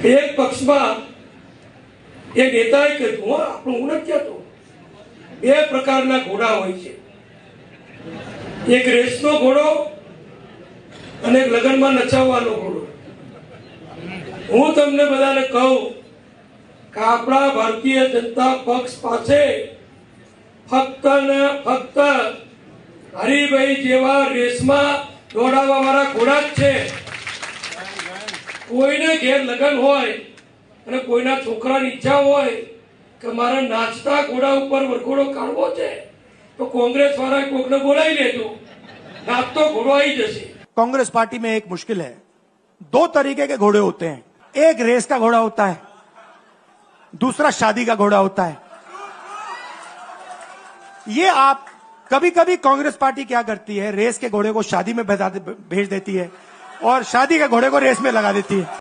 એક પક્ષમાં એ નેતાએ કીધું, આપણું હું નથી કહેતો, બે પ્રકારના ઘોડા હોય છે, એક રેસનો ઘોડો અને એક લગ્નમાં નચાવવાનો ઘોડો. હું તમને બધાને કહું કે આપણા ભારતીય જનતા પક્ષ પાસે ફક્ત ને ફક્ત હરિભાઈ જેવા રેસમાં દોડાવવા વાળા ઘોડા જ છે. કોઈને ઘેર લગ્ન હોય અને કોઈના છોકરાની ઈચ્છા હોય કે મારે નાચતા ઘોડા ઉપર વરઘોડો કાઢવો છે તો કોંગ્રેસ વાળા કોકને બોલાવી લેજો, નાચતો ઘોડો આવી જશે. कांग्रेस पार्टी में एक मुश्किल है, दो तरीके के घोड़े होते हैं, एक रेस का घोड़ा होता है, दूसरा शादी का घोड़ा होता है. ये आप कभी कभी कांग्रेस पार्टी क्या करती है, रेस के घोड़े को शादी में भेज देती है और शादी के घोड़े को रेस में लगा देती है.